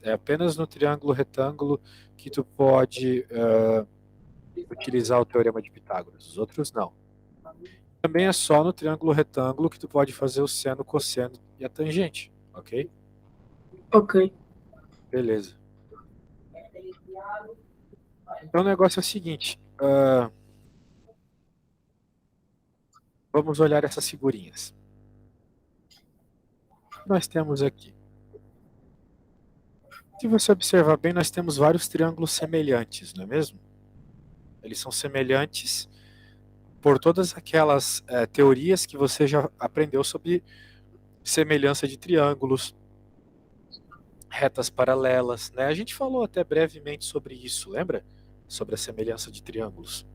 É apenas no triângulo retângulo que tu pode utilizar o teorema de Pitágoras. Os outros não. Também é só no triângulo retângulo que tu pode fazer o seno, cosseno e a tangente, ok? Ok. Beleza. Então o negócio é o seguinte, vamos olhar essas figurinhas. O que nós temos aqui? Se você observar bem, nós temos vários triângulos semelhantes, não é mesmo? Eles são semelhantes por todas aquelas teorias que você já aprendeu sobre semelhança de triângulos, retas paralelas, né? A gente falou até brevemente sobre isso, lembra? Sobre a semelhança de triângulos.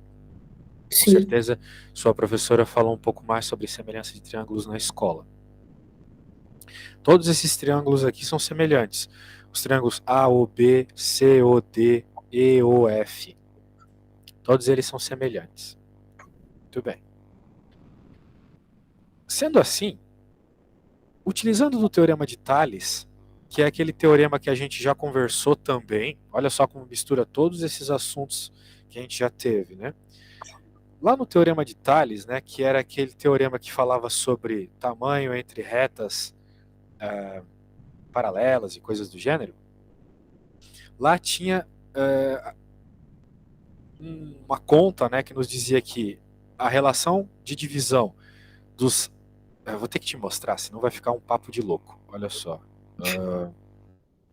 Com Sim. certeza, sua professora falou um pouco mais sobre semelhança de triângulos na escola. Todos esses triângulos aqui são semelhantes. Os triângulos AOB, COD, EOF. Todos eles são semelhantes. Muito bem. Sendo assim, utilizando do teorema de Tales, que é aquele teorema que a gente já conversou também, olha só como mistura todos esses assuntos que a gente já teve, né? Lá no teorema de Tales, né, que era aquele teorema que falava sobre tamanho entre retas paralelas e coisas do gênero, lá tinha uma conta, né, que nos dizia que a relação de divisão dos... Eu vou ter que te mostrar, senão vai ficar um papo de louco. Olha só.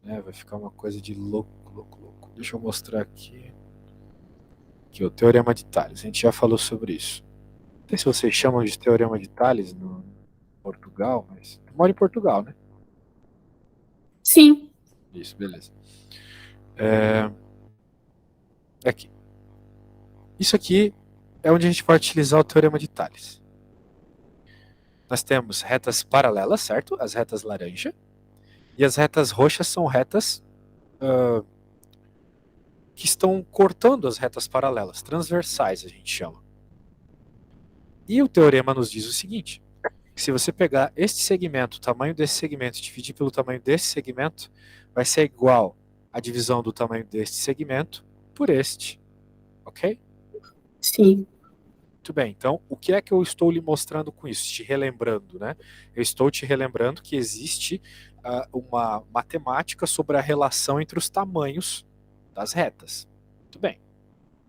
Vai ficar uma coisa de louco, louco, louco. Deixa eu mostrar aqui. Aqui, o Teorema de Tales. A gente já falou sobre isso. Não sei se vocês chamam de Teorema de Tales no Portugal, mas... Tu mora em Portugal, né? Sim. Isso, beleza. Aqui. Isso aqui é onde a gente pode utilizar o Teorema de Tales. Nós temos retas paralelas, certo? As retas laranja. E as retas roxas são retas que estão cortando as retas paralelas, transversais a gente chama. E o teorema nos diz o seguinte, que se você pegar este segmento, o tamanho desse segmento, e dividir pelo tamanho desse segmento, vai ser igual à divisão do tamanho deste segmento por este, ok? Sim. Muito bem, então o que é que eu estou lhe mostrando com isso? Te relembrando, né? Eu estou te relembrando que existe uma matemática sobre a relação entre os tamanhos das retas. Muito bem,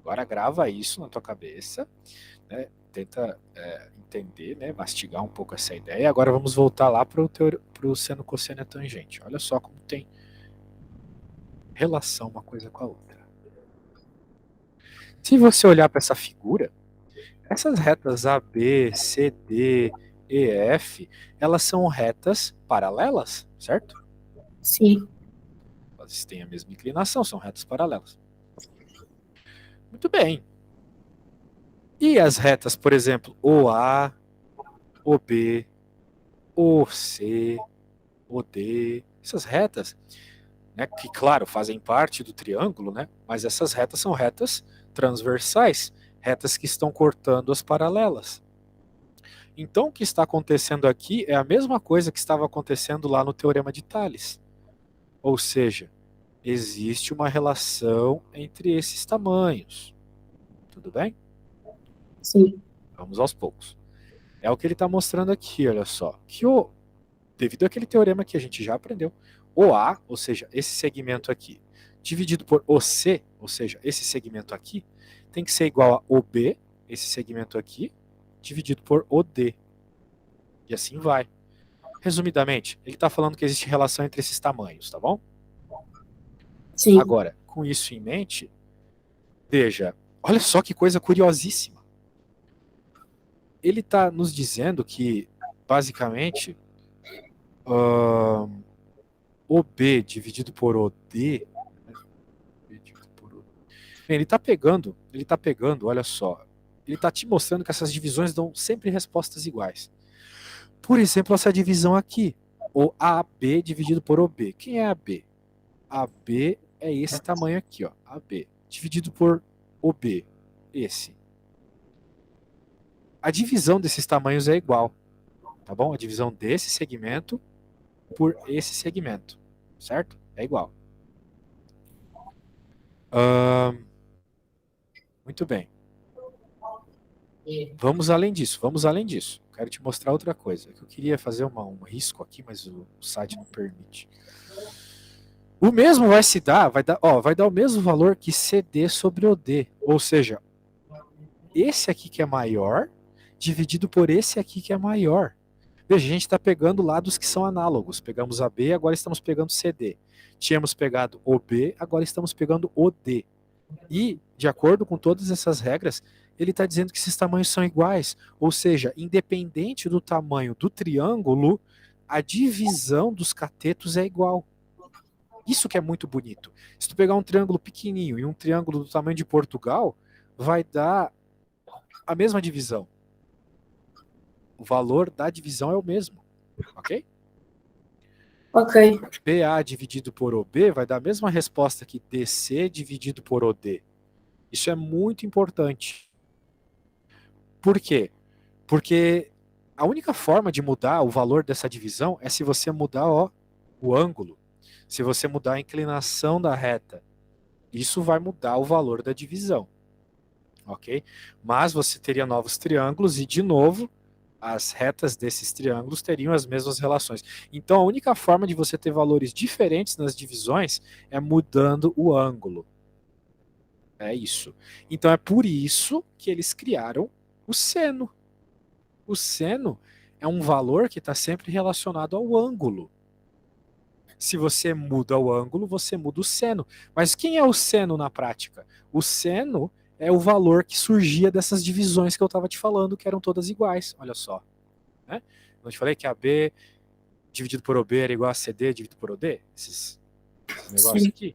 agora grava isso na tua cabeça, né? Tenta entender, né? Mastigar um pouco essa ideia. Agora vamos voltar lá para o seno, cosseno e tangente. Olha só como tem relação uma coisa com a outra. Se você olhar para essa figura, essas retas A, B, C, D, E, F, elas são retas paralelas, certo? Sim. Elas têm a mesma inclinação, são retas paralelas. Muito bem. E as retas, por exemplo, OA, OB, OC, OD, essas retas, né, que claro, fazem parte do triângulo, né, mas essas retas são retas transversais, retas que estão cortando as paralelas. Então, o que está acontecendo aqui é a mesma coisa que estava acontecendo lá no Teorema de Tales. Ou seja, existe uma relação entre esses tamanhos. Tudo bem? Sim. Vamos aos poucos. É o que ele está mostrando aqui, olha só. Que devido àquele teorema que a gente já aprendeu, o A, ou seja, esse segmento aqui, dividido por OC, ou seja, esse segmento aqui, tem que ser igual a OB, esse segmento aqui, dividido por OD. E assim vai. Resumidamente, ele está falando que existe relação entre esses tamanhos, tá bom? Sim. Agora, com isso em mente, veja, olha só que coisa curiosíssima. Ele está nos dizendo que, basicamente, OB dividido por OD, né? Ele está pegando, olha só, ele está te mostrando que essas divisões dão sempre respostas iguais. Por exemplo, essa divisão aqui, o AB dividido por OB. Quem é AB? AB é esse tamanho aqui, ó, AB, dividido por OB, esse. A divisão desses tamanhos é igual, tá bom? A divisão desse segmento por esse segmento, certo? É igual. Muito bem. Vamos além disso, vamos além disso. Quero te mostrar outra coisa. Eu queria fazer um risco aqui, mas o site não permite. O mesmo vai se dar, vai dar o mesmo valor que CD sobre OD. Ou seja, esse aqui que é maior, dividido por esse aqui que é maior. Veja, a gente está pegando lados que são análogos. Pegamos AB, agora estamos pegando CD. Tínhamos pegado OB, agora estamos pegando OD. E, de acordo com todas essas regras, ele está dizendo que esses tamanhos são iguais. Ou seja, independente do tamanho do triângulo, a divisão dos catetos é igual. Isso que é muito bonito. Se tu pegar um triângulo pequenininho e um triângulo do tamanho de Portugal, vai dar a mesma divisão. O valor da divisão é o mesmo. Ok? Ok. BA dividido por OB vai dar a mesma resposta que DC dividido por OD. Isso é muito importante. Por quê? Porque a única forma de mudar o valor dessa divisão é se você mudar o ângulo. Se você mudar a inclinação da reta. Isso vai mudar o valor da divisão. Ok? Mas você teria novos triângulos e, de novo, as retas desses triângulos teriam as mesmas relações. Então, a única forma de você ter valores diferentes nas divisões é mudando o ângulo. É isso. Então, é por isso que eles criaram o seno. O seno é um valor que está sempre relacionado ao ângulo. Se você muda o ângulo, você muda o seno. Mas quem é o seno na prática? O seno é o valor que surgia dessas divisões que eu estava te falando, que eram todas iguais. Olha só. Né? Eu te falei que AB dividido por OB era igual a CD dividido por OD? Esses negócios aqui.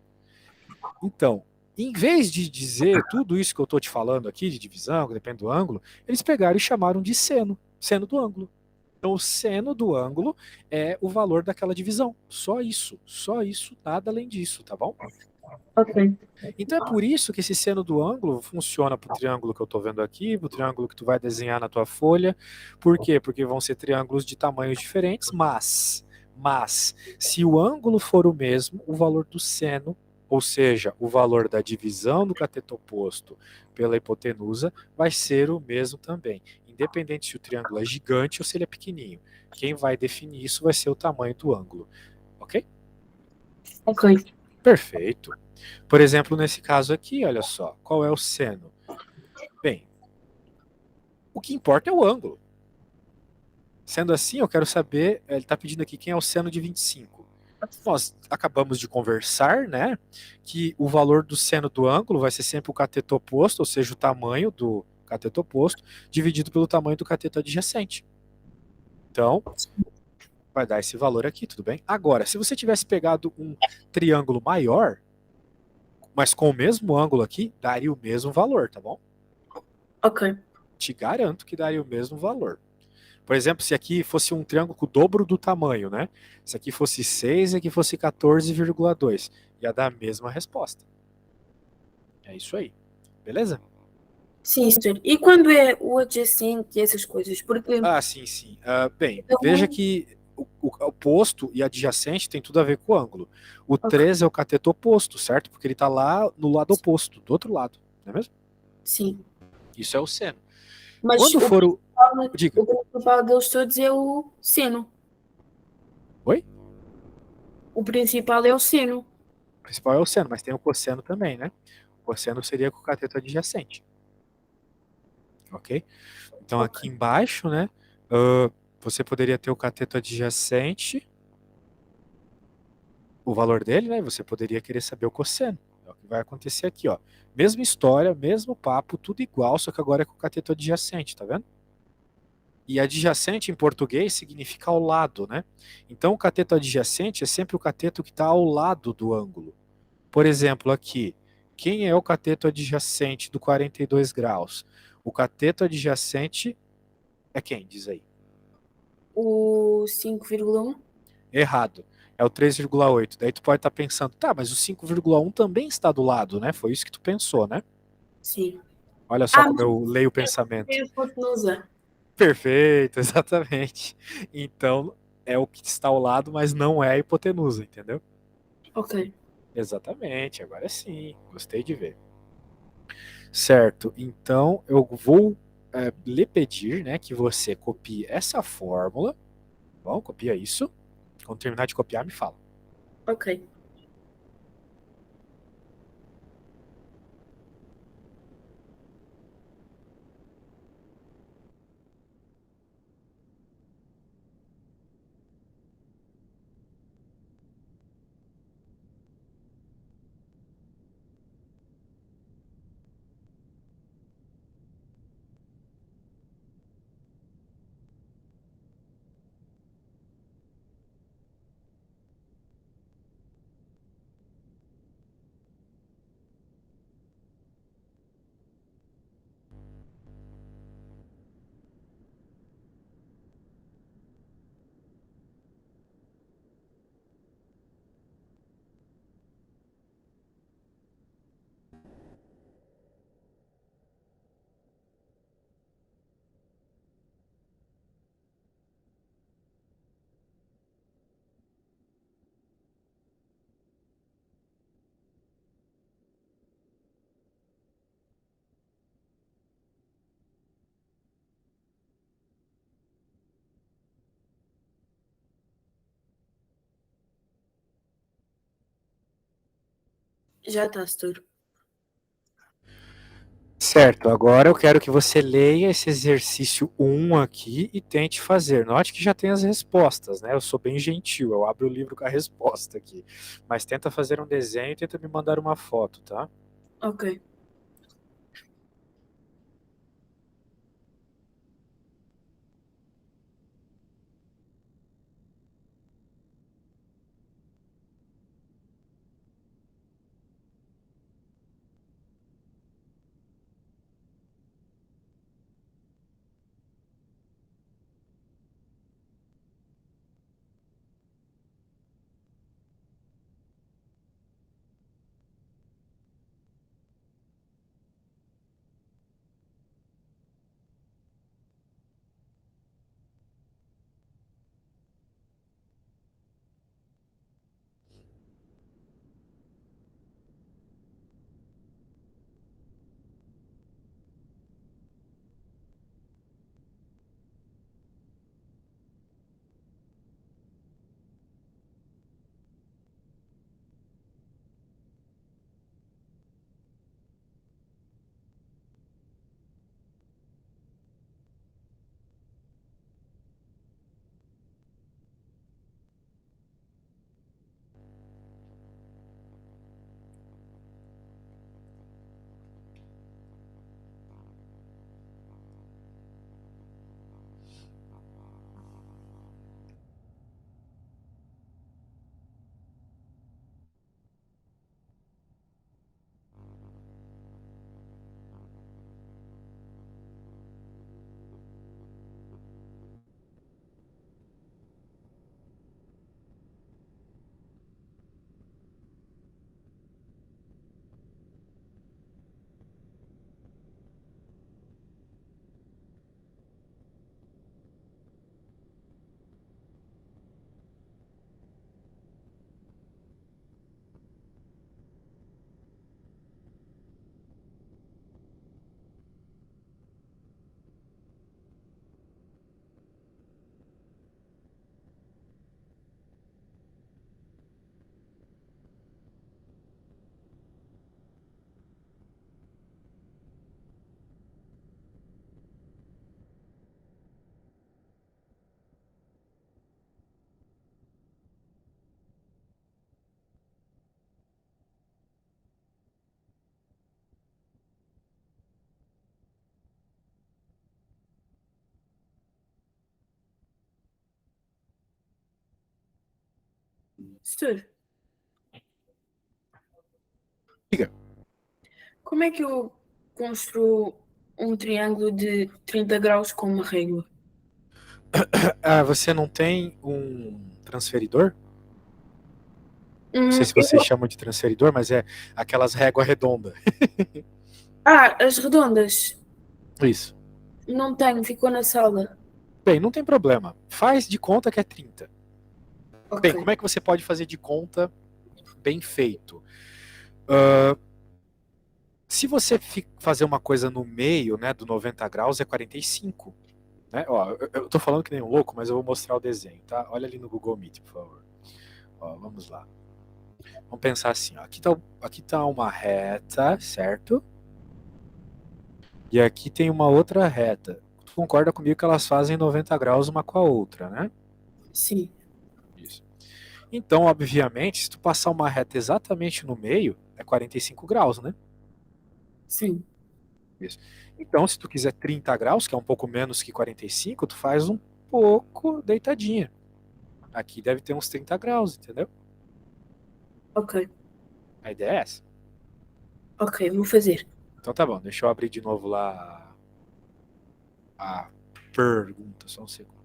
Então, em vez de dizer tudo isso que eu estou te falando aqui, de divisão, que depende do ângulo, eles pegaram e chamaram de seno. Seno do ângulo. Então, o seno do ângulo é o valor daquela divisão. Só isso, nada além disso, tá bom? Ok. Então é por isso que esse seno do ângulo funciona para o triângulo que eu estou vendo aqui, para o triângulo que tu vai desenhar na tua folha. Por quê? Porque vão ser triângulos de tamanhos diferentes, mas se o ângulo for o mesmo, o valor do seno, ou seja, o valor da divisão do cateto oposto pela hipotenusa, vai ser o mesmo também. Independente se o triângulo é gigante ou se ele é pequenininho. Quem vai definir isso vai ser o tamanho do ângulo. Ok? Ok. Perfeito. Por exemplo, nesse caso aqui, olha só, qual é o seno? Bem, o que importa é o ângulo. Sendo assim, eu quero saber, ele está pedindo aqui quem é o seno de 25. Nós acabamos de conversar, né, que o valor do seno do ângulo vai ser sempre o cateto oposto, ou seja, o tamanho do cateto oposto, dividido pelo tamanho do cateto adjacente. Então, vai dar esse valor aqui, tudo bem? Agora, se você tivesse pegado um triângulo maior, mas com o mesmo ângulo aqui, daria o mesmo valor, tá bom? Ok. Te garanto que daria o mesmo valor. Por exemplo, se aqui fosse um triângulo com o dobro do tamanho, né? Se aqui fosse 6 e aqui fosse 14,2, ia dar a mesma resposta. É isso aí. Beleza? Sim, senhor. E quando é o adjacente e essas coisas? Porque Sim, sim. Bem, veja que o oposto e adjacente tem tudo a ver com o ângulo. O 3 é o cateto oposto, certo? Porque ele está lá no lado oposto, do outro lado, não é mesmo? Sim. Isso é o seno. Mas Quando for o... Diga. o principal deles todos é o seno. Oi? O principal é o seno. O principal é o seno, mas tem o cosseno também, né? O cosseno seria com o cateto adjacente. Ok? Então aqui embaixo, né? Você poderia ter o cateto adjacente, o valor dele, né? Você poderia querer saber o cosseno. É o que vai acontecer aqui, ó. Mesma história, mesmo papo, tudo igual, só que agora é com o cateto adjacente, tá vendo? E adjacente em português significa ao lado, né? Então o cateto adjacente é sempre o cateto que está ao lado do ângulo. Por exemplo, aqui, quem é o cateto adjacente do 42 graus? O cateto adjacente é quem? Diz aí. O 5,1? Errado. É o 3,8. Daí tu pode estar pensando, tá, mas o 5,1 também está do lado, né? Foi isso que tu pensou, né? Sim. Olha só como eu leio o pensamento. É a hipotenusa. Perfeito, exatamente. Então, é o que está ao lado, mas não é a hipotenusa, entendeu? Ok. Exatamente, agora sim, gostei de ver. Certo, então eu vou lhe pedir, né, que você copie essa fórmula. Bom, copia isso. Quando terminar de copiar, me fala. Ok. Já está, Setor. Certo, agora eu quero que você leia esse exercício 1 aqui e tente fazer. Note que já tem as respostas, né? Eu sou bem gentil, eu abro o livro com a resposta aqui. Mas tenta fazer um desenho e tenta me mandar uma foto, tá? Ok. Setor, Diga. como é que eu construo um triângulo de 30 graus com uma régua? Ah, você não tem um transferidor? Não sei se vocês Eu... chamam de transferidor, mas é aquelas réguas redondas. As redondas. Isso. Não tenho, ficou na sala. Bem, não tem problema. Faz de conta que é 30. Ok. Bem, como é que você pode fazer de conta bem feito. Se você fazer uma coisa no meio, né, do 90 graus, é 45. Né? Ó, eu tô falando que nem um louco, mas eu vou mostrar o desenho, tá? Olha ali no Google Meet, por favor. Ó, vamos lá. Vamos pensar assim, ó. Aqui tá uma reta, certo? E aqui tem uma outra reta. Tu concorda comigo que elas fazem 90 graus uma com a outra, né? Sim. Isso. Então, obviamente, se tu passar uma reta exatamente no meio, é 45 graus, né? Sim. Isso. Então, se tu quiser 30 graus, que é um pouco menos que 45, tu faz um pouco deitadinha. Aqui deve ter uns 30 graus, entendeu? Ok. A ideia é essa. Ok, vou fazer. Então tá bom, deixa eu abrir de novo lá a pergunta, só um segundo.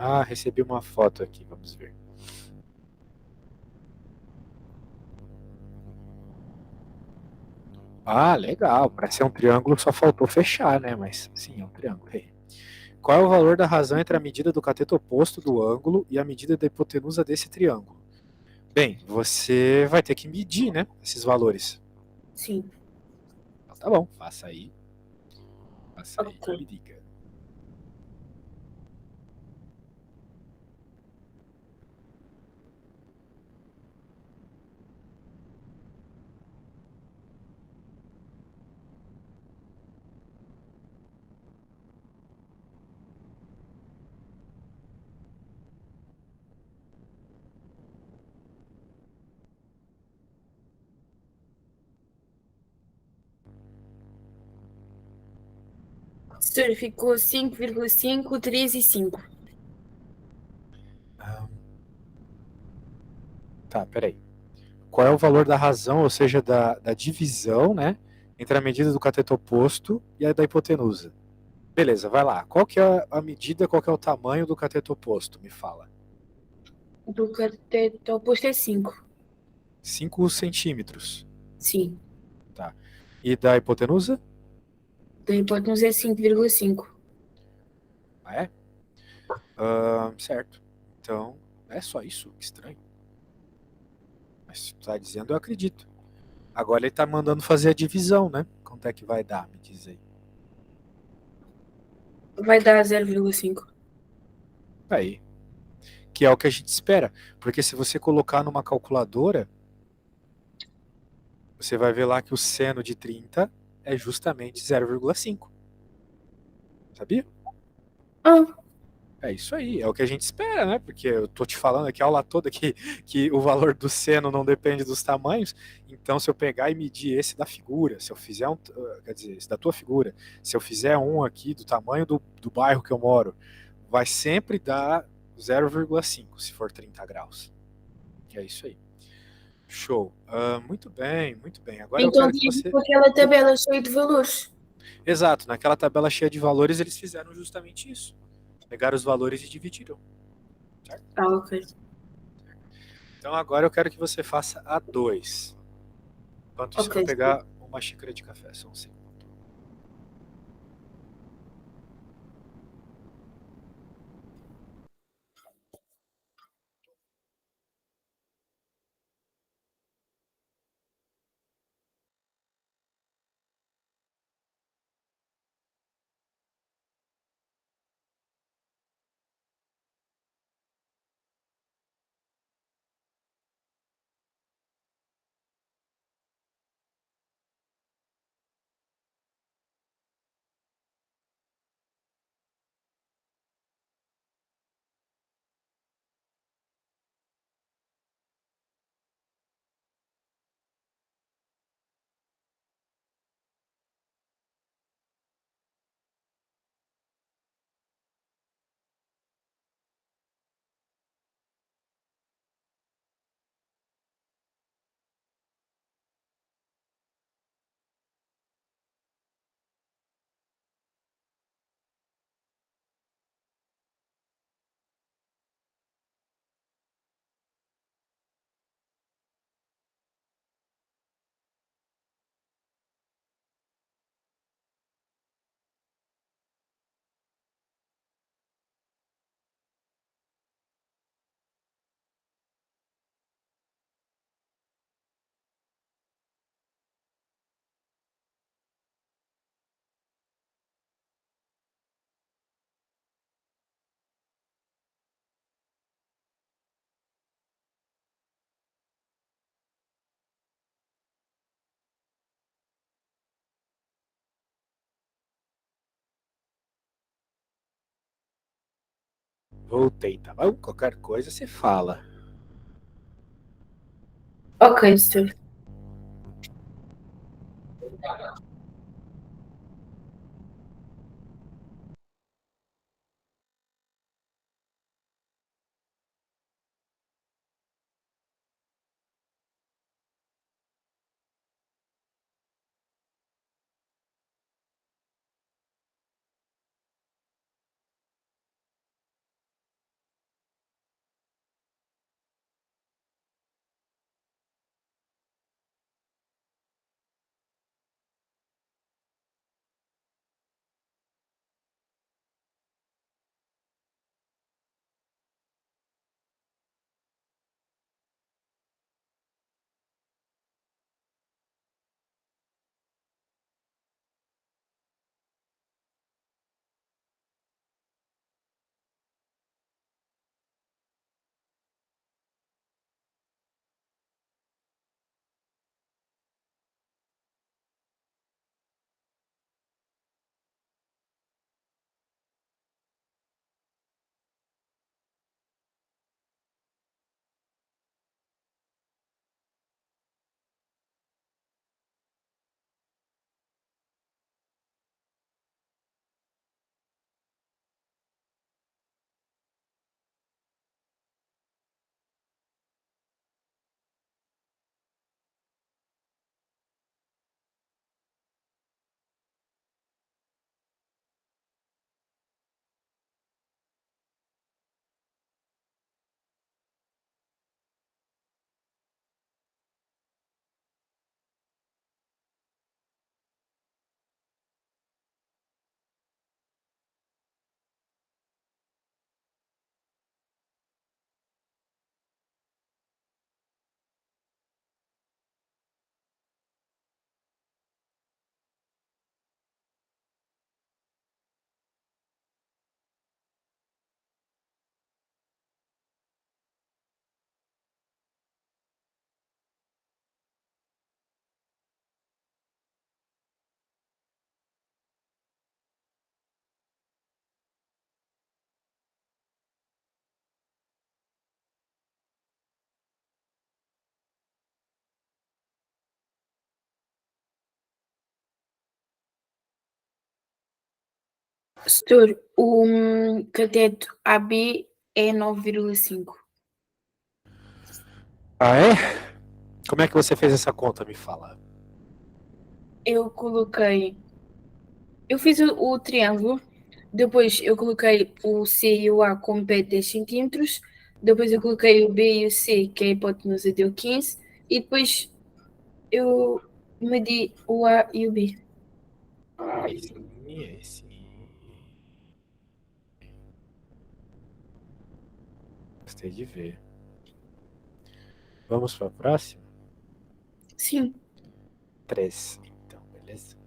Ah, recebi uma foto aqui, vamos ver. Ah, legal. Para ser um triângulo só faltou fechar, né? Mas sim, é um triângulo. Qual é o valor da razão entre a medida do cateto oposto do ângulo e a medida da hipotenusa desse triângulo? Bem, você vai ter que medir, né? Esses valores. Sim. Então, tá bom, faça aí. Faça aí Ok. e me diga. Professor, ficou 5,5, 3 e 5. Ah, tá, peraí. Qual é o valor da razão, ou seja, da divisão, né? Entre a medida do cateto oposto e a da hipotenusa? Beleza, vai lá. Qual que é a medida, qual que é o tamanho do cateto oposto? Me fala. Do cateto oposto é 5. 5 centímetros. Sim. Tá. E da hipotenusa? Da hipotenusa é 5,5. Ah, é? Certo. Então, é só isso? Que estranho. Mas se tu tá dizendo, eu acredito. Agora ele tá mandando fazer a divisão, né? Quanto é que vai dar? Me diz aí. Vai dar 0,5. Aí. Que é o que a gente espera. Porque se você colocar numa calculadora, você vai ver lá que o seno de 30 é justamente 0,5. Sabia? Ah, É isso aí, é o que a gente espera, né? Porque eu tô te falando aqui a aula toda que o valor do seno não depende dos tamanhos. Então, se eu pegar e medir esse da figura, se eu fizer um, quer dizer, esse da tua figura, se eu fizer um aqui do tamanho do bairro que eu moro, vai sempre dar 0,5 se for 30 graus. É isso aí. Show. Muito bem, muito bem. Agora eu então quero que diz você. aquela tabela cheia de valores. Exato, naquela tabela cheia de valores, eles fizeram justamente isso. Pegaram os valores e dividiram. Certo? Ah, ok. Então agora eu quero que você faça a 2. Enquanto isso, eu Ok. vou pegar uma xícara de café, só um segundo. Voltei, tá bom? Qualquer coisa você fala. Ok, senhor. Setor, o cateto AB é 9,5. Ah, é? Como é que você fez essa conta, me fala? Eu coloquei. Eu fiz o triângulo, depois eu coloquei o C e o A como pé de 10 centímetros, depois eu coloquei o B e o C, que é a hipotenusa deu 15, e depois eu medi o A e o B. Aí sim, aí sim. Gostei de ver. Vamos para a próxima? Sim. 3. Então, beleza?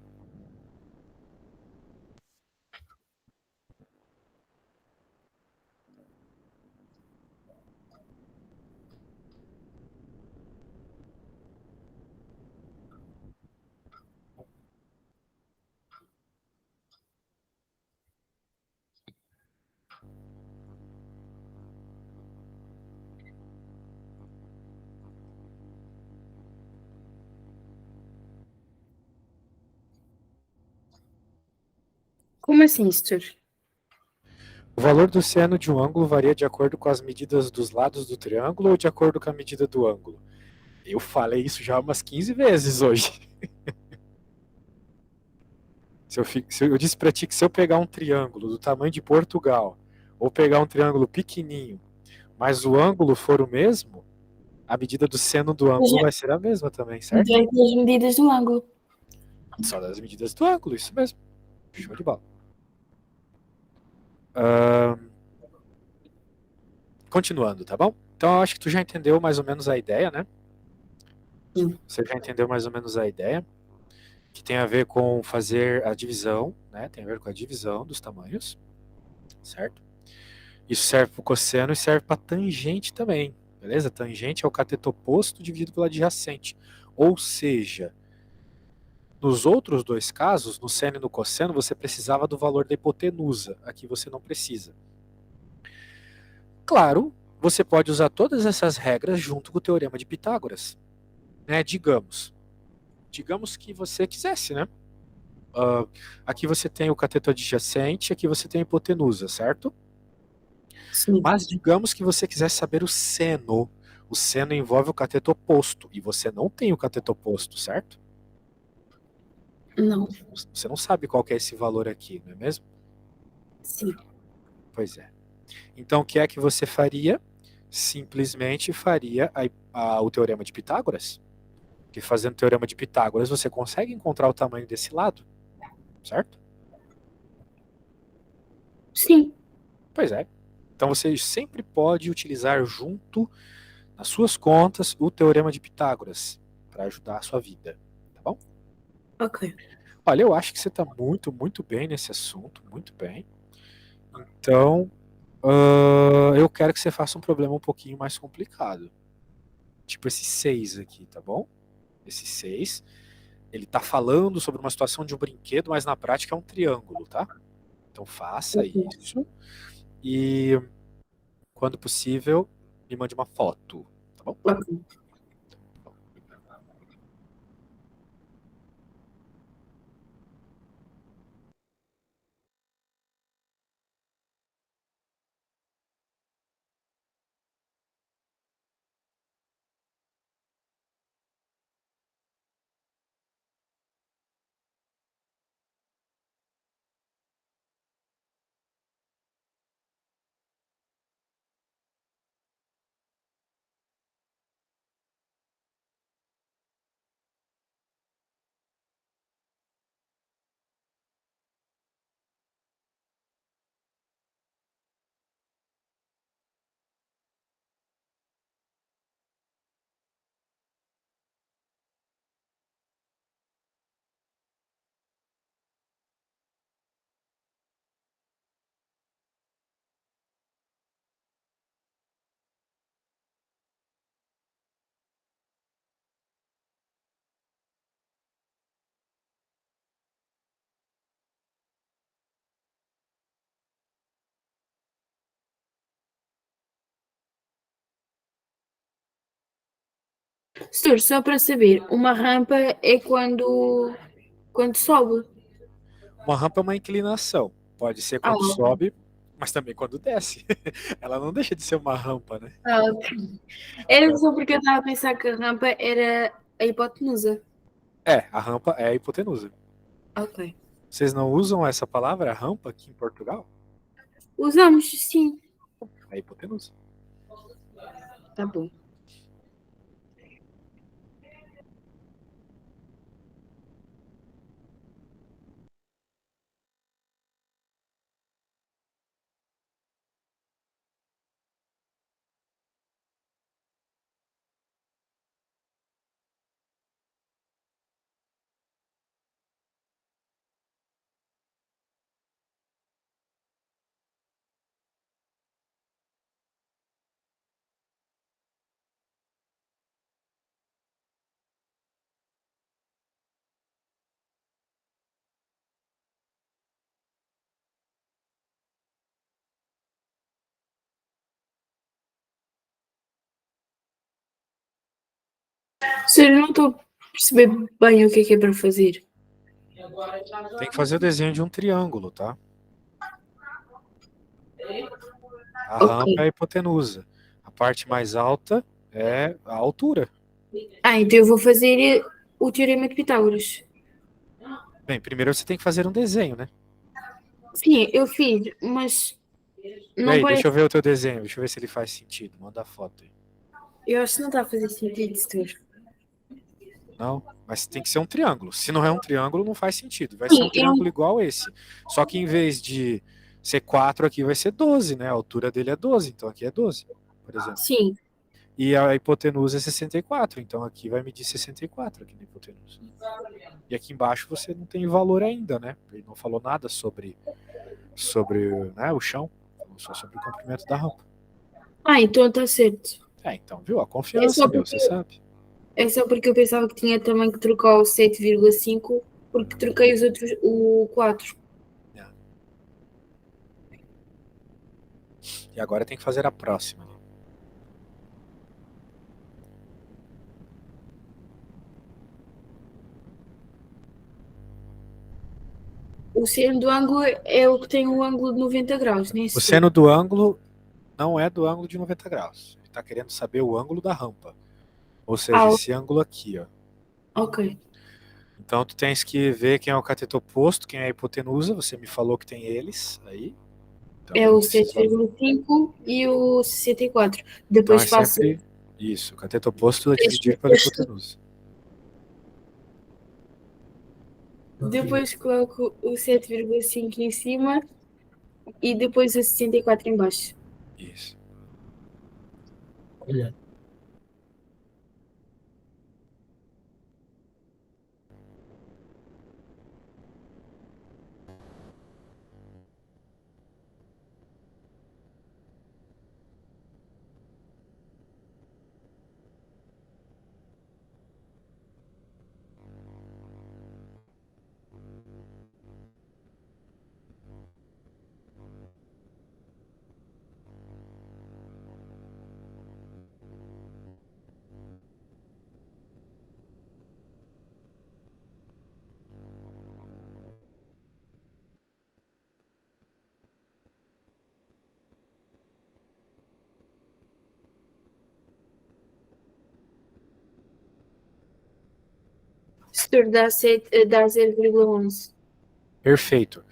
Como assim, setor? O valor do seno de um ângulo varia de acordo com as medidas dos lados do triângulo ou de acordo com a medida do ângulo? Eu falei isso já umas 15 vezes hoje. Se eu disse para ti que se eu pegar um triângulo do tamanho de Portugal, ou pegar um triângulo pequenininho, mas o ângulo for o mesmo, a medida do seno do ângulo vai ser a mesma também, certo? Dentro das medidas do ângulo. Só das medidas do ângulo, isso mesmo. Show de bola. Ahn, continuando, tá bom? Então eu acho que tu já entendeu mais ou menos a ideia, né? Sim. Você já entendeu mais ou menos a ideia, que tem a ver com fazer a divisão, né? Tem a ver com a divisão dos tamanhos, certo? Isso serve para o cosseno e serve para tangente também, beleza? Tangente é o cateto oposto dividido pelo adjacente. Ou seja, nos outros dois casos, no seno e no cosseno, você precisava do valor da hipotenusa. Aqui você não precisa. Claro, você pode usar todas essas regras junto com o teorema de Pitágoras, né? Digamos que você quisesse, né? Uh, aqui você tem o cateto adjacente, aqui você tem a hipotenusa, certo? Sim. Mas digamos que você quisesse saber o seno. O seno envolve o cateto oposto, e você não tem o cateto oposto, certo? Não. Você não sabe qual que é esse valor aqui, não é mesmo? Sim. Pois é. Então, o que é que você faria? Simplesmente faria o teorema de Pitágoras. Que fazendo o teorema de Pitágoras, você consegue encontrar o tamanho desse lado, certo? Sim. Pois é. Então, você sempre pode utilizar junto nas suas contas o teorema de Pitágoras para ajudar a sua vida, tá bom? Ok. Olha, eu acho que você está muito, muito bem nesse assunto, muito bem. Então, eu quero que você faça um problema um pouquinho mais complicado. Tipo esse 6 aqui, tá bom? Esse 6, ele tá falando sobre uma situação de um brinquedo, mas na prática é um triângulo, tá? Então faça Ok. isso e, quando possível, me mande uma foto, tá bom? Ok. Setor, só para saber, uma rampa é quando sobe. Uma rampa é uma inclinação. pode ser Ah, quando sobe, mas também quando desce. Ela não deixa de ser uma rampa, né? ok. Era só porque eu estava a pensar que a rampa era a hipotenusa. É, a rampa é a hipotenusa. Ok. Vocês não usam essa palavra, rampa, aqui em Portugal? Usamos, sim. É hipotenusa. Tá bom. Sério, não estou a perceber bem o que é para fazer. Tem que fazer o desenho de um triângulo, tá? A Ok. rampa é a hipotenusa. A parte mais alta é a altura. Ah, então eu vou fazer o Teorema de Pitágoras. Bem, primeiro você tem que fazer um desenho, né? Sim, eu fiz, mas não Peraí, deixa parece. eu ver o teu desenho, deixa eu ver se ele faz sentido. Manda a foto aí. Eu acho que não está a fazer sentido, setor. Não, mas tem que ser um triângulo. Se não é um triângulo, não faz sentido. Vai ser Sim, um triângulo igual esse. Só que em vez de ser 4 aqui vai ser 12, né? A altura dele é 12, então aqui é 12, por exemplo. sim, E a hipotenusa é 64, então aqui vai medir 64 aqui na hipotenusa. E aqui embaixo você não tem valor ainda, né? Ele não falou nada sobre né, o chão, falou só sobre o comprimento da rampa. ah, então está certo. É, então, viu? A É confiança, só meu, porque, você sabe. é só porque eu pensava que tinha também que trocar o 7,5 porque troquei os outros, o 4. É. E agora tem que fazer a próxima. O seno do ângulo é o que tem o ângulo de 90 graus, nem O setor. seno do ângulo não é do ângulo de 90 graus. Ele está querendo saber o ângulo da rampa. Ou seja, Ah, esse ângulo aqui, ó. ok. Então tu tens que ver quem é o cateto oposto, quem é a hipotenusa. Você me falou que tem eles aí. Então É eu o preciso. 7,5 e o 64. Então Depois é faço sempre isso. O cateto oposto é este, dividir pela este. hipotenusa. Depois coloco o 7,5 em cima e depois o 64 em baixo. Isso. Setor dá 0,11. Perfeito.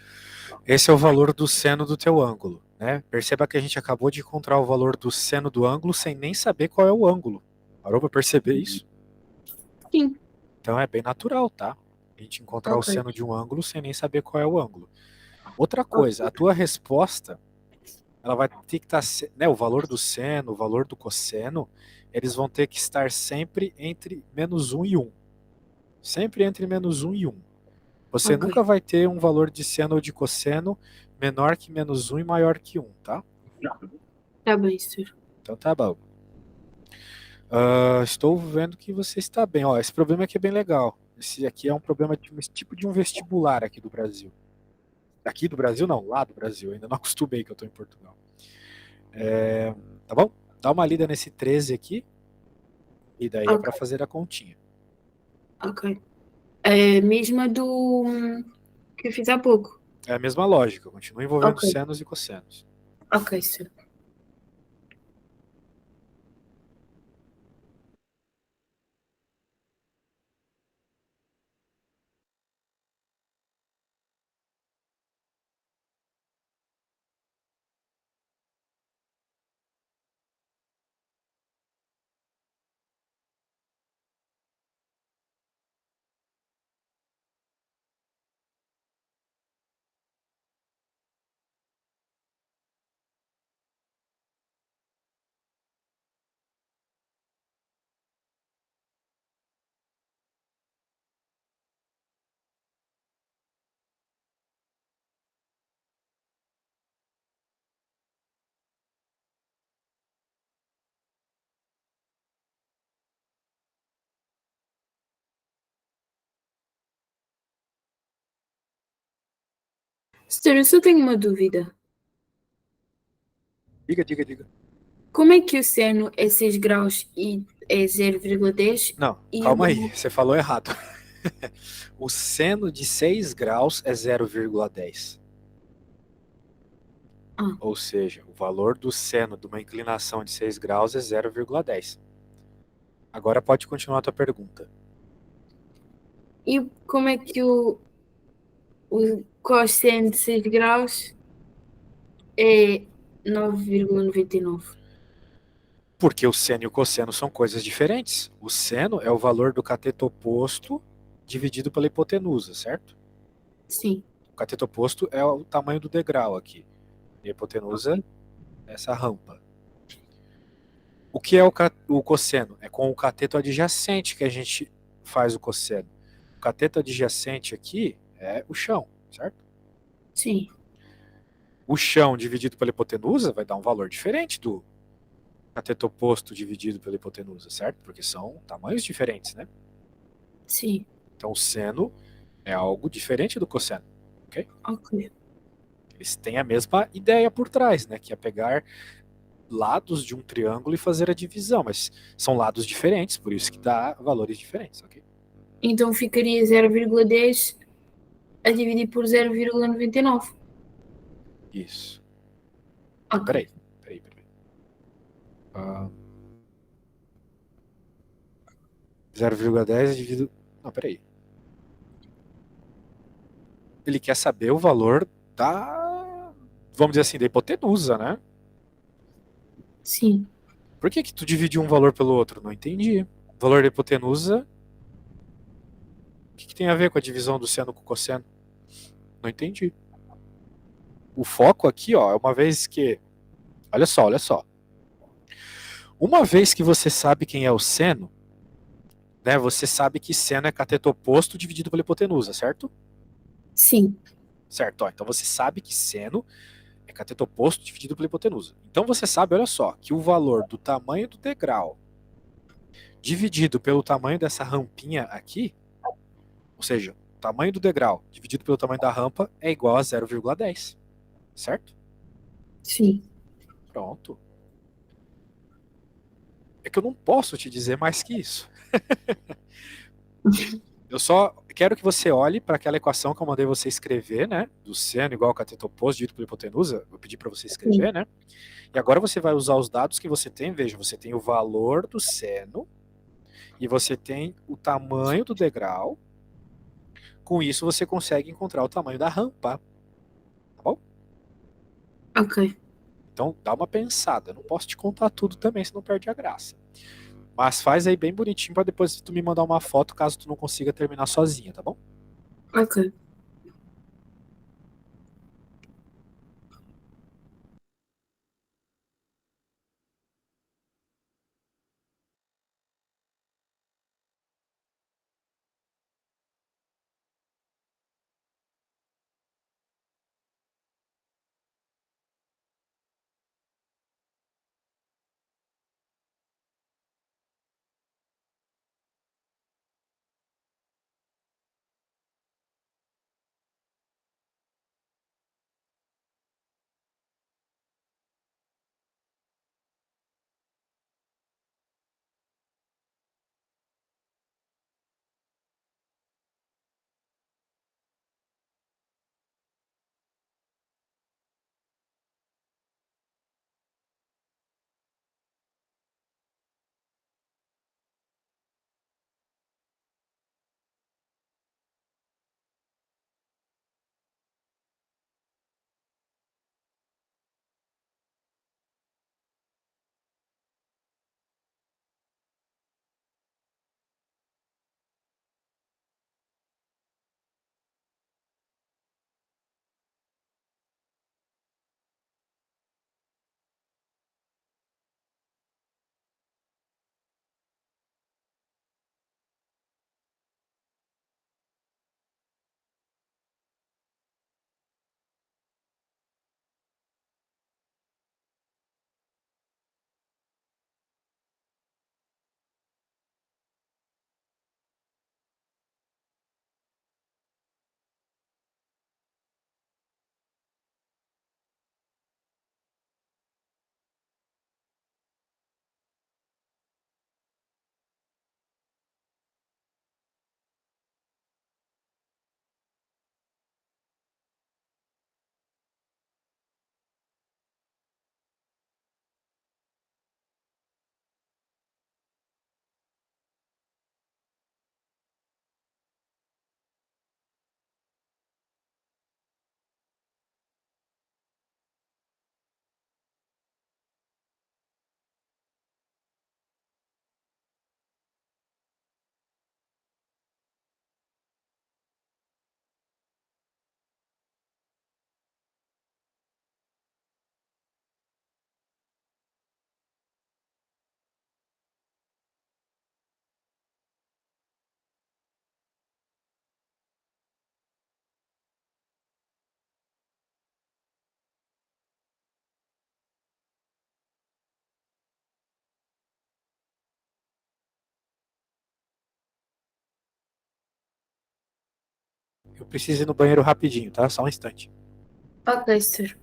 Esse é o valor do seno do teu ângulo, né? Perceba que a gente acabou de encontrar o valor do seno do ângulo sem nem saber qual é o ângulo. Parou para perceber isso? Sim, Então é bem natural, tá? A gente encontrar o ok. seno de um ângulo sem nem saber qual é o ângulo. Outra Ok. coisa, a tua resposta, ela vai ter que estar, né, o valor do seno, o valor do cosseno, eles vão ter que estar sempre entre -1 e 1. Sempre entre -1 e 1. Você Ok. nunca vai ter um valor de seno ou de cosseno menor que -1 e maior que 1, tá? Tá bem, setor. Então tá bom. Estou vendo que você está bem. Ó, esse problema aqui é bem legal. Esse aqui é um problema de um tipo de um vestibular aqui do Brasil. Aqui do Brasil não, lá do Brasil. Ainda não acostumei que eu estou em Portugal. Tá bom? Dá uma lida nesse 13 aqui. E daí é Ok, para fazer a continha. ok. É a mesma do que eu fiz há pouco. É a mesma lógica, continua envolvendo Ok, senos e cossenos. ok, certo. Senhor, eu só tenho uma dúvida. Diga, diga, diga. Como é que o seno é 6 graus e é 0,10 Não, e calma aí, o... você falou errado. O seno de 6 graus é 0,10. Ah, Ou seja, o valor do seno de uma inclinação de 6 graus é 0,10. Agora pode continuar a tua pergunta. e como é que o cosseno de 6 graus é 9,99? Porque o seno e o cosseno são coisas diferentes. O seno é o valor do cateto oposto dividido pela hipotenusa, certo? Sim, O cateto oposto é o tamanho do degrau aqui. E a hipotenusa ok. é essa rampa. O que é o cosseno? É com o cateto adjacente que a gente faz o cosseno. O cateto adjacente aqui é o chão, certo? Sim, O chão dividido pela hipotenusa vai dar um valor diferente do cateto oposto dividido pela hipotenusa, certo? Porque são tamanhos diferentes, né? sim, Então o seno é algo diferente do cosseno, ok? ok. Eles têm a mesma ideia por trás, né? Que é pegar lados de um triângulo e fazer a divisão, mas são lados diferentes, por isso que dá valores diferentes, ok? Então ficaria 0,10 a dividir por 0,99. Isso. Não, Ok, peraí. Ah, 0,10 dividido. Não, peraí. Ele quer saber o valor da. Vamos dizer assim, da hipotenusa, né? sim. Por que que tu dividiu um valor pelo outro? Não entendi. O valor da hipotenusa, o que que tem a ver com a divisão do seno com o cosseno? Não entendi. O foco aqui, ó, é uma vez que. Olha só, olha só. Uma vez que você sabe quem é o seno, né? Você sabe que seno é cateto oposto dividido pela hipotenusa, certo? Sim, Certo, ó. Então você sabe que seno é cateto oposto dividido pela hipotenusa. Então você sabe, olha só, que o valor do tamanho do degrau dividido pelo tamanho dessa rampinha aqui, ou seja, o tamanho do degrau dividido pelo tamanho da rampa é igual a 0,10, certo? sim. Pronto. É que eu não posso te dizer mais que isso. Eu só quero que você olhe para aquela equação que eu mandei você escrever, né? Do seno igual a cateto oposto dividido pela hipotenusa. Eu pedi para você Sim. escrever, né? E agora você vai usar os dados que você tem. Veja, você tem o valor do seno e você tem o tamanho do degrau. Com isso, você consegue encontrar o tamanho da rampa, tá bom? Ok, Então, dá uma pensada. Eu não posso te contar tudo também, senão perde a graça. Mas faz aí bem bonitinho para depois tu me mandar uma foto caso tu não consiga terminar sozinha, tá bom? ok. Eu preciso ir no banheiro rapidinho, tá? Só um instante. Ok, senhor.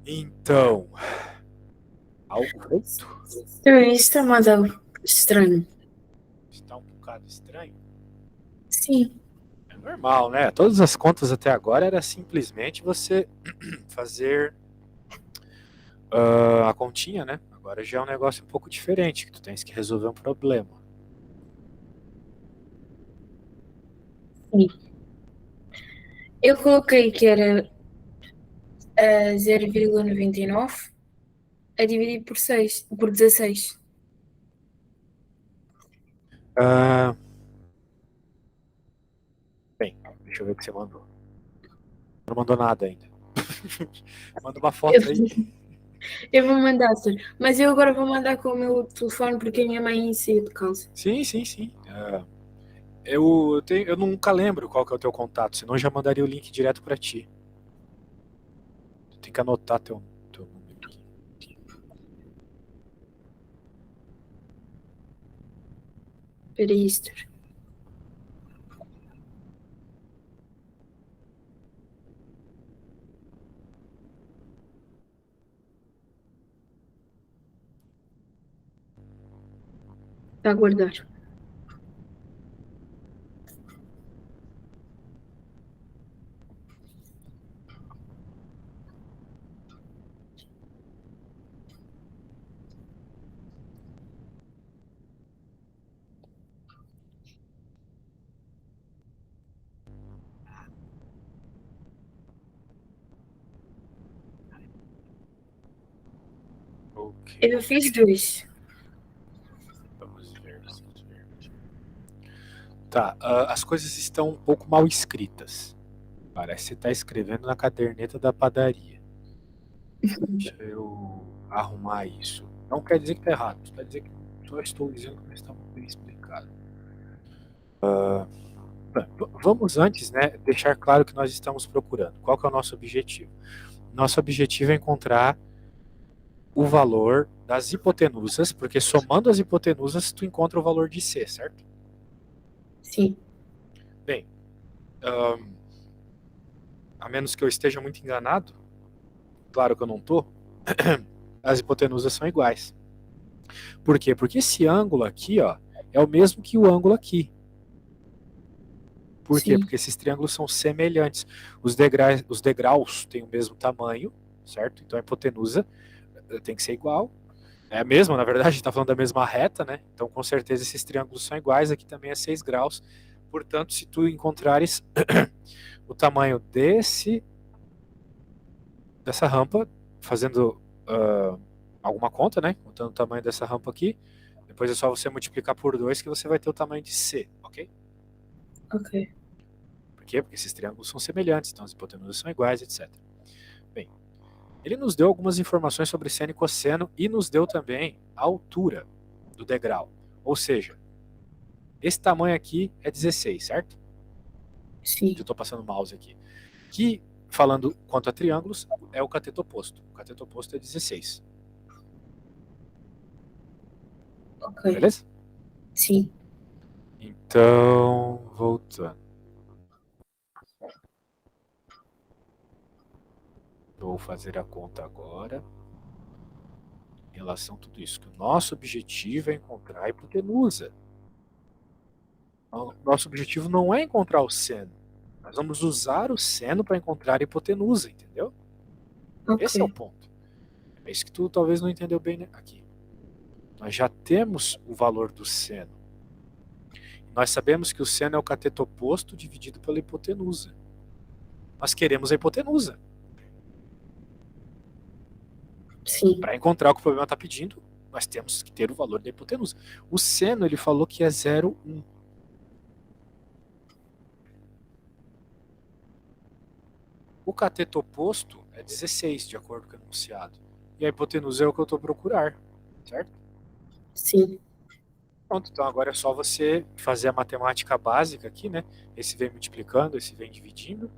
Então, algo feito? Senhor, isso está mais algo estranho. Está um bocado estranho. Sim. É normal, né? Todas as contas até agora era simplesmente você fazer a continha, né? Agora já é um negócio um pouco diferente, que tu tens que resolver um problema. Sim. Eu coloquei que era 0,99 a dividir por 6, por 16. Ah, bem, deixa eu ver o que você mandou. Não mandou nada ainda. Manda uma Eu, foto aí. eu vou mandar, senhor. Mas eu agora vou mandar com o meu telefone porque a minha mãe saiu de casa. Sim, sim, sim. Eu nunca lembro qual que é o teu contato, senão eu já mandaria o link direto pra ti. Tu tem que anotar teu número aqui. Espera aí, senhor. Está a aguardar. Ok. Eu fiz 2. Vamos ver, vamos ver. Tá, as coisas estão um pouco mal escritas. Parece que você está escrevendo na caderneta da padaria. Deixa eu arrumar isso. Não quer dizer que está errado, quer dizer que só estou dizendo que não está muito bem explicado. Vamos antes, né, deixar claro o que nós estamos procurando. Qual que é o nosso objetivo? Nosso objetivo é encontrar o valor das hipotenusas, porque somando as hipotenusas tu encontra o valor de C, certo? Sim. Bem, a menos que eu esteja muito enganado, claro que eu não estou, as hipotenusas são iguais. Por quê? Porque esse ângulo aqui, ó, é o mesmo que o ângulo aqui. Por quê? Sim. Porque esses triângulos são semelhantes. Os degraus têm o mesmo tamanho, certo? Então a hipotenusa tem que ser igual. É a mesma, na verdade, a gente está falando da mesma reta, né? Então com certeza esses triângulos são iguais. Aqui também é 6 graus. Portanto, se tu encontrares o tamanho dessa rampa, fazendo alguma conta, né? Contando o tamanho dessa rampa aqui, depois é só você multiplicar por 2 que você vai ter o tamanho de C, ok? Ok. Por quê? Porque esses triângulos são semelhantes, então as hipotenusas são iguais, etc. Bem, ele nos deu algumas informações sobre seno e cosseno e nos deu também a altura do degrau. Ou seja, esse tamanho aqui é 16, certo? Sim. Eu estou passando o mouse aqui. Que, falando quanto a triângulos, é o cateto oposto. O cateto oposto é 16. Ok. Beleza? Sim. Então, voltando. Vou fazer a conta agora em relação a tudo isso. Que o nosso objetivo é encontrar a hipotenusa. O nosso objetivo não é encontrar o seno. Nós vamos usar o seno para encontrar a hipotenusa, entendeu? Esse é o Ok. ponto. É isso que tu talvez não entendeu bem, né? Aqui. Nós já temos o valor do seno. Nós sabemos que o seno é o cateto oposto dividido pela hipotenusa. Nós queremos a hipotenusa. Sim. Para encontrar o que o problema está pedindo, nós temos que ter o valor da hipotenusa. O seno, ele falou que é 0,1. O cateto oposto é 16, de acordo com o enunciado. E a hipotenusa é o que eu estou procurando, certo? Sim. Pronto, então agora é só você fazer a matemática básica aqui, né? Esse vem multiplicando, esse vem dividindo.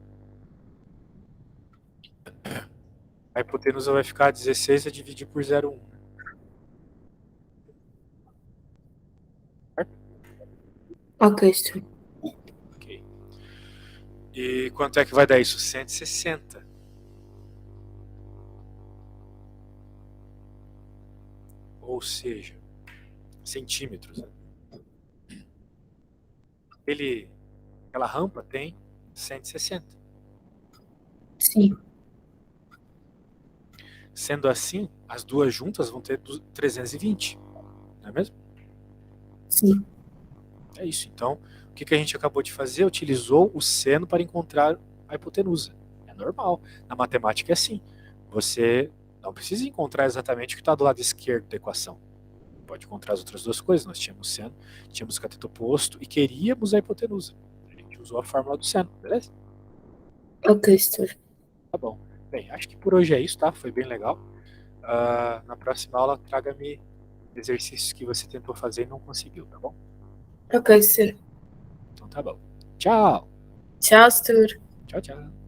A hipotenusa vai ficar 16 a dividir por 0,1. Certo? Ok, Stu. Ok. E quanto é que vai dar isso? 160. Ou seja, centímetros. Aquela rampa tem 160. Sim. Sendo assim, as duas juntas vão ter 320. Não é mesmo? Sim. É isso. Então, o que a gente acabou de fazer? Utilizou o seno para encontrar a hipotenusa. É normal. Na matemática é assim. Você não precisa encontrar exatamente o que está do lado esquerdo da equação. Pode encontrar as outras duas coisas. Nós tínhamos seno, tínhamos cateto oposto e queríamos a hipotenusa. A gente usou a fórmula do seno, beleza? Ok, Stu. Tá bom. Bem, acho que por hoje é isso, tá? Foi bem legal. Na próxima aula, traga-me exercícios que você tentou fazer e não conseguiu, tá bom? Ok, Stu. Então tá bom. Tchau! Tchau, Stu. Tchau, tchau.